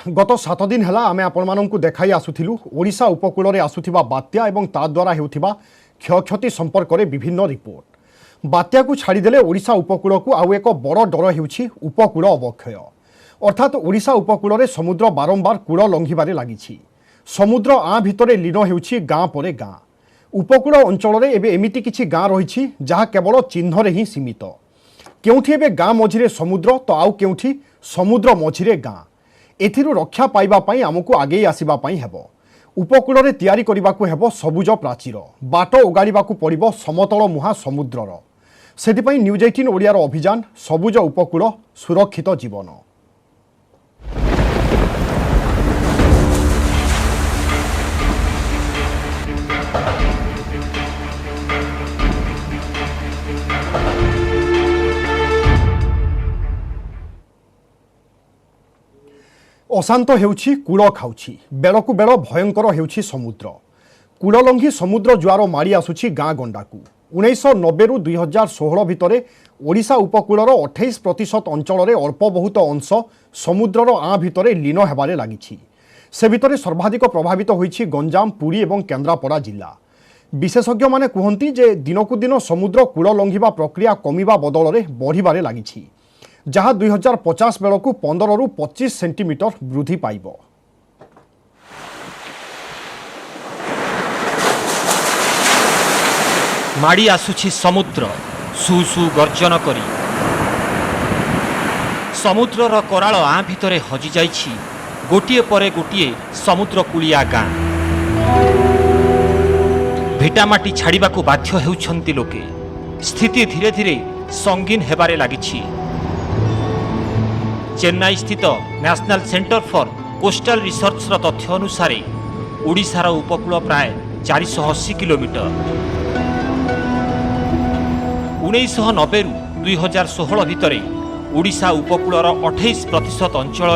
गत 7 दिन है आम आपण देखाई आसुलू ओडिशा उपकूल में आसुथिबा बात्या एवं ता द्वारा हेउथिबा क्षयक्षति संपर्क में विभिन्न रिपोर्ट। बात्या को छाड़देले ओडिशा उपकूल को आउ एक बड़ डर हेउछि उपकूल अवक्षय। अर्थात ओडिशा उपकूल में समुद्र बारंबार कूल लंघिबारे लागिछि। समुद्र आ भितरे लीन हेउछि गाँ पर गाँ। उपकूल अंचल में एबे एमिति किछि गाँ रहिछि जहाँ केवल चिन्हरे ही सीमित। केउठी एबे गाँ मझिरे समुद्र तो आउ केउठी समुद्र मझिरे गाँ। एथिरु रक्षा पाइबा पई आमको आगे आसिबा पई हेबो। उपकूल रे तैयारी करिबाकू हेबो सबुज प्राचीर, बाट ओगाड़िबाकू पड़िबो समतल मुहा समुद्रर। सेथिपई न्यूज 18 ओडियार अभियान सबुज उपकूल सुरक्षित जीवन। अशांत हेउछि कूल खाउछि, बेलकु बेल भयंकर हेउछि समुद्र। कूललंघी समुद्र जुआर माड़ी आसुछि गाँ गंडाकू। 1990 रु 2016 भितरे ओडिशा उपकूलर 28% अंचल अल्प बहुत अंश समुद्रर आ भितरे लीन हेबारे लागिछि। से भितरे सर्वाधिक प्रभावित होइछि गंजाम, पुरी एवं केन्द्रापड़ा जिला। विशेषज्ञ माने कहନ୍ତି जे दिनकू दिन समुद्र कूल लंघिबा प्रक्रिया कमिबा बदल में बढ़िबारे लागिछि, जहाँ 2050 बेलू 15 रु 25 सेंटीमीटर वृद्धि पाइब। माड़ी आसुछि समुद्र सु सु गर्जन करी। समुद्रर कराल आ भितरे हजि जाइछि गोटिए परे गोटिए समुद्र कूलिया गाँ। भिटामाटी छाड़िबाकू बाध्य हेउछन्ति लोके। स्थिति धीरे धीरे संगीन हेबारे लागिछि। चेन्नई स्थित national centre for coastal research तथ्य अनुसार ओडिशार उपकूल प्राय 480 किलोमीटर। 1990 रु 2016 भितरे ओडिशा उपकूलर 28% अंचल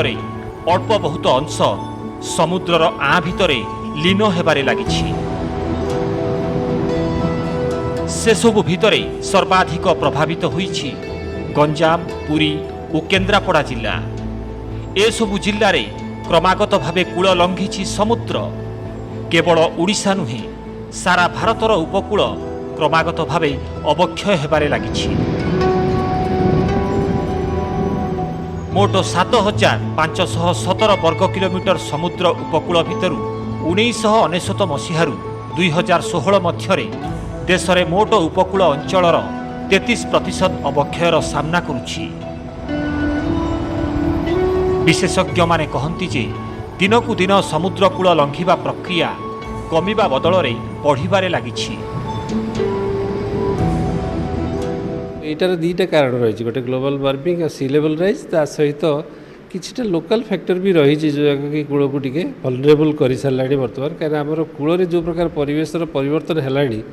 अल्प बहुत अंश समुद्रर आ भितरे लीन हेबारे लागिछि। से सबु भितरे सर्वाधिक प्रभावित होइछि गंजाम, पुरी और केन्द्रापड़ा जिला। ए सबु जिल्ला रे क्रमागत भावे कूल लंघिछि समुद्र। केवल ओडिशा नुहे सारा भारतर उपकूल क्रमागत भावे अवक्षय हेबारे लागिछि। मोट 7517 वर्ग किलोमीटर समुद्र उपकूल भितरु 1999 मसीहारू 2016 मध्यरे देशरे मोट उपकूल अंचलर 33% अवक्षयर सामना करुछि। विशेषज्ञ माने कहନ୍ତି जे दिनकू दिन समुद्र कूल लंघिबा प्रक्रिया कमिबा बदल में बढ़िबारे लागिछि। एटार दुईटा कारण रही गोटे ग्लोबल वार्मिंग और सी लेवल राइज ता सहित किछटा लोकल फैक्टर भी रही जो कि कूल को टिके वल्नरेबल कर सारा बर्तमान कहीं आमर कूल जो प्रकार परिवेशर परिवर्तन है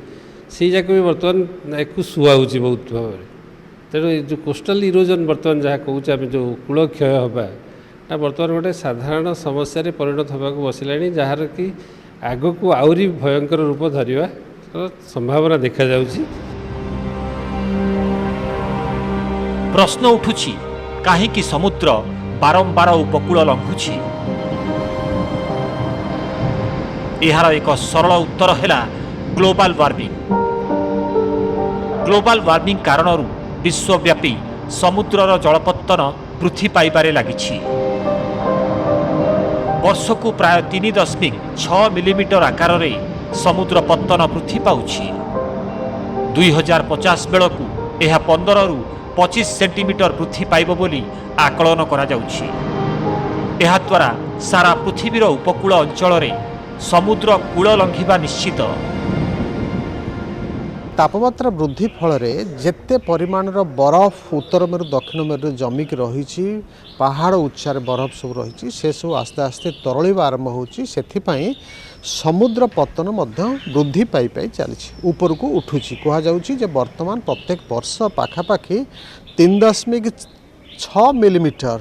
से जाक भी बर्तमान एक सुहाऊँच बहुत भाव में। तेणु जो कोस्टल इरोजन बर्तमान जहाँ कहे आम जो कूल क्षय होगा बर्तमान गोटे साधारण समस्या परिणत होगा बसला जार कि आग को आहरी भयंकर रूप धरवा संभावना देखा जाउछि। प्रश्न उठुछि काहेकि समुद्र बारंबार उपकूल लंघुछि। एहार एक सरल उत्तर है ग्लोबल वार्मिंग। ग्लोबल वार्मिंग कारणरू विश्वव्यापी समुद्रर जलपत्तन वृद्धि पाइबारे लागिछि। वर्षकू प्राय 3.6 मिलीमीटर आकार रे समुद्र पत्तन वृद्धि पाउछि। 2050 बेलकू यह 15 रु 25 सेंटीमीटर वृद्धि पाइब बोली आकलन करा जाउछि। एहा द्वारा सारा पृथ्वीर उपकूल अंचल रे समुद्र कूल लंघिबा निश्चित। तापमात्रा वृद्धि फल जेते परिमाणर बरफ उत्तर मेरु दक्षिण मेरु जमिक रही पहाड़ उच्चार बरफ सब रही से सब आस्ते आस्ते तरलिबा आरंभ होची। सेथिपई समुद्र पतन वृद्धि पाई पाई चली ऊपर को उठुची। कह जाउची जे वर्तमान प्रत्येक वर्ष पाखापाखि 3.6 मिलीमीटर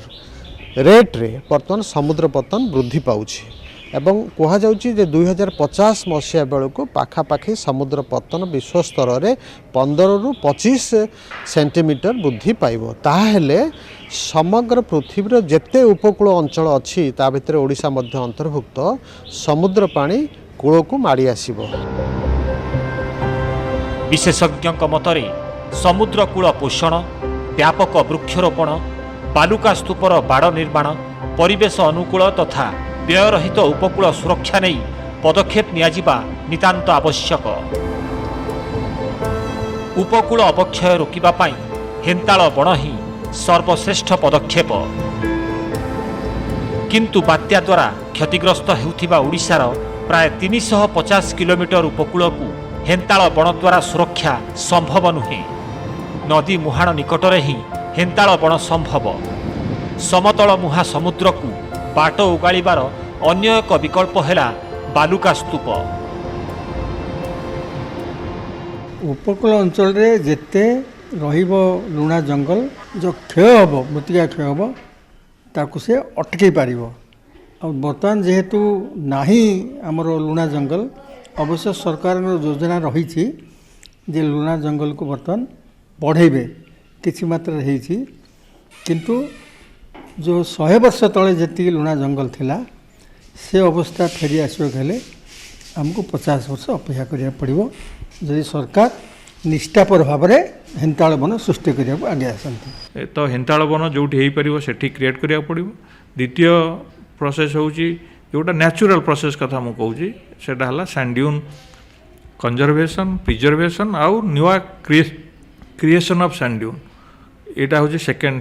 रेट रे वर्तमान समुद्र पतन वृद्धि पाउची। ଏବଂ କୁହାଯାଉଛି ଯେ 2050 ମସିହା ବେଳକୁ ପାଖାପାଖି ସମୁଦ୍ର ପତ୍ତନ ବିଶ୍ୱ ସ୍ତରରେ 15ରୁ 25 ସେଣ୍ଟିମିଟର ବୃଦ୍ଧି ପାଇବ। ତାହେଲେ ସମଗ୍ର ପୃଥିବୀର ଯେତେ ଉପକୂଳ ଅଞ୍ଚଳ ଅଛି ତା ଭିତରେ ଓଡ଼ିଶା ମଧ୍ୟ ଅନ୍ତର୍ଭୁକ୍ତ, ସମୁଦ୍ର ପାଣି କୂଳକୁ ମାଡ଼ି ଆସିବ। ବିଶେଷଜ୍ଞଙ୍କ ମତରେ ସମୁଦ୍ରକୂଳ ପୋଷଣ, ବ୍ୟାପକ ବୃକ୍ଷରୋପଣ, ବାଲୁକା ସ୍ତୂପର ବାଡ଼ ନିର୍ମାଣ, ପରିବେଶ ଅନୁକୂଳ ତଥା ବ୍ୟୟରହିତ ଉପକୂଳ ସୁରକ୍ଷା ନେଇ ପଦକ୍ଷେପ ନିଆଯିବା ନିତାନ୍ତ ଆବଶ୍ୟକ। ଉପକୂଳ ଅବକ୍ଷୟ ରୋକିବା ପାଇଁ ହେନ୍ତାଳ ବଣ ହିଁ ସର୍ବଶ୍ରେଷ୍ଠ ପଦକ୍ଷେପ। କିନ୍ତୁ ବାତ୍ୟା ଦ୍ୱାରା କ୍ଷତିଗ୍ରସ୍ତ ହେଉଥିବା ଓଡ଼ିଶାର ପ୍ରାୟ 350 କିଲୋମିଟର ଉପକୂଳକୁ ହେନ୍ତାଳ ବଣ ଦ୍ୱାରା ସୁରକ୍ଷା ସମ୍ଭବ ନୁହେଁ। ନଦୀ ମୁହାଣ ନିକଟରେ ହିଁ ହେନ୍ତାଳ ବଣ ସମ୍ଭବ। ସମତଳ ମୁହାଁ ସମୁଦ୍ରକୁ ବାଟ ଓଗାଳିବାର ଅନ୍ୟ ଏକ ବିକଳ୍ପ ହେଲା ବାଲୁକା ସ୍ତୂପ। ଉପକୂଳ ଅଞ୍ଚଳରେ ଯେତେ ରହିବ ଲୁଣା ଜଙ୍ଗଲ ଯେଉଁ କ୍ଷୟ ହେବ, ମୃତ୍ତିକା କ୍ଷୟ ହେବ, ତାକୁ ସେ ଅଟକାଇ ପାରିବ। ଆଉ ବର୍ତ୍ତମାନ ଯେହେତୁ ନାହିଁ ଆମର ଲୁଣା ଜଙ୍ଗଲ, ଅବଶ୍ୟ ସରକାରଙ୍କର ଯୋଜନା ରହିଛି ଯେ ଲୁଣା ଜଙ୍ଗଲକୁ ବର୍ତ୍ତମାନ ବଢ଼େଇବେ, କିଛି ମାତ୍ରାରେ ହେଇଛି। କିନ୍ତୁ ଯେଉଁ 100 ବର୍ଷ ତଳେ ଯେତିକି ଲୁଣା ଜଙ୍ଗଲ ଥିଲା ସେ ଅବସ୍ଥା ଫେରି ଆସିବାକୁ ହେଲେ ଆମକୁ 50 ବର୍ଷ ଅପେକ୍ଷା କରିବାକୁ ପଡ଼ିବ, ଯଦି ସରକାର ନିଷ୍ଠାପର ଭାବରେ ହେନ୍ତାଳ ବନ ସୃଷ୍ଟି କରିବାକୁ ଆଗେଇ ଆସନ୍ତି। ତ ହେନ୍ତାଳ ବନ ଯେଉଁଠି ହେଇପାରିବ ସେଠି କ୍ରିଏଟ୍ କରିବାକୁ ପଡ଼ିବ। ଦ୍ୱିତୀୟ ପ୍ରୋସେସ୍ ହେଉଛି ଯେଉଁଟା ନ୍ୟାଚୁରାଲ୍ ପ୍ରୋସେସ୍ କଥା ମୁଁ କହୁଛି, ସେଇଟା ହେଲା ସାଣ୍ଡ୍ୟୁନ୍ କନଜରଭେସନ୍, ପ୍ରିଜର୍ଭେସନ୍ ଆଉ ନୂଆ କ୍ରିଏସନ୍ ଅଫ୍ ସାଣ୍ଡ୍ୟୁନ୍। ଏଇଟା ହେଉଛି ସେକେଣ୍ଡ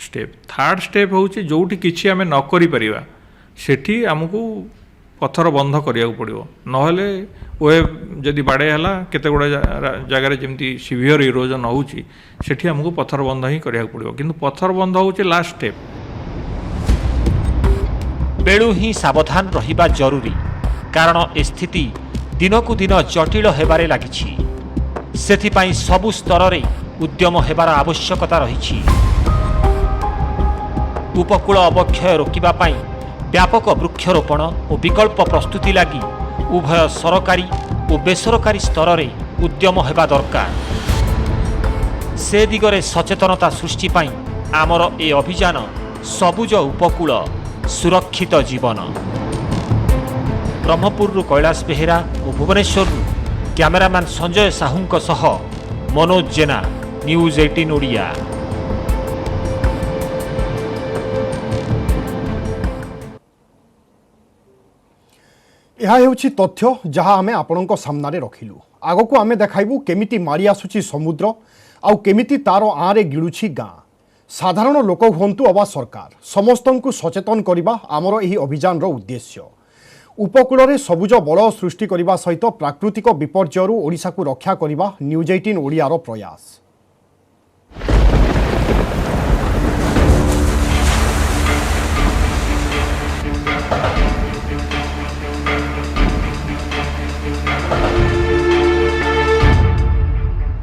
ଷ୍ଟେପ୍। ଥାର୍ଡ଼ ଷ୍ଟେପ୍ ହେଉଛି ଯେଉଁଠି କିଛି ଆମେ ନ କରିପାରିବା ସେଠି ଆମକୁ ପଥର ବନ୍ଧ କରିବାକୁ ପଡ଼ିବ। ନହେଲେ ୱେଭ୍ ଯଦି ବାଡ଼େଇ ହେଲା କେତେ ଗୁଡ଼ା ଜାଗାରେ ଯେମିତି ସିଭିୟର ଇରୋଜନ୍ ହେଉଛି ସେଠି ଆମକୁ ପଥର ବନ୍ଧ ହିଁ କରିବାକୁ ପଡ଼ିବ। କିନ୍ତୁ ପଥର ବନ୍ଧ ହେଉଛି ଲାଷ୍ଟ ଷ୍ଟେପ୍। ବେଳୁ ହିଁ ସାବଧାନ ରହିବା ଜରୁରୀ, କାରଣ ଏ ସ୍ଥିତି ଦିନକୁ ଦିନ ଜଟିଳ ହେବାରେ ଲାଗିଛି। ସେଥିପାଇଁ ସବୁ ସ୍ତରରେ ଉଦ୍ୟମ ହେବାର ଆବଶ୍ୟକତା ରହିଛି। ଉପକୂଳ ଅବକ୍ଷୟ ରୋକିବା ପାଇଁ ବ୍ୟାପକ ବୃକ୍ଷରୋପଣ ଓ ବିକଳ୍ପ ପ୍ରସ୍ତୁତି ଲାଗି ଉଭୟ ସରକାରୀ ଓ ବେସରକାରୀ ସ୍ତରରେ ଉଦ୍ୟମ ହେବା ଦରକାର। ସେ ଦିଗରେ ସଚେତନତା ସୃଷ୍ଟି ପାଇଁ ଆମର ଏ ଅଭିଯାନ ସବୁଜ ଉପକୂଳ ସୁରକ୍ଷିତ ଜୀବନ। ବ୍ରହ୍ମପୁରରୁ କୈଳାସ ବେହେରା ଓ ଭୁବନେଶ୍ୱରରୁ କ୍ୟାମେରାମ୍ୟାନ୍ ସଞ୍ଜୟ ସାହୁଙ୍କ ସହ ମନୋଜ ଜେନା, ନ୍ୟୁଜ୍ 18 ଓଡ଼ିଆ। ଏହା ହେଉଛି ତଥ୍ୟ ଯାହା ଆମେ ଆପଣଙ୍କ ସାମ୍ନାରେ ରଖିଲୁ। ଆଗକୁ ଆମେ ଦେଖାଇବୁ କେମିତି ମାଡ଼ି ଆସୁଛି ସମୁଦ୍ର ଆଉ କେମିତି ତାର ଆଁରେ ଗିଳୁଛି ଗାଁ। ସାଧାରଣ ଲୋକ ହୁଅନ୍ତୁ ଅବା ସରକାର, ସମସ୍ତଙ୍କୁ ସଚେତନ କରିବା ଆମର ଏହି ଅଭିଯାନର ଉଦ୍ଦେଶ୍ୟ। ଉପକୂଳରେ ସବୁଜ ବଳ ସୃଷ୍ଟି କରିବା ସହିତ ପ୍ରାକୃତିକ ବିପର୍ଯ୍ୟୟରୁ ଓଡ଼ିଶାକୁ ରକ୍ଷା କରିବା ନ୍ୟୁଜ୍ 18 ଓଡ଼ିଆର ପ୍ରୟାସ।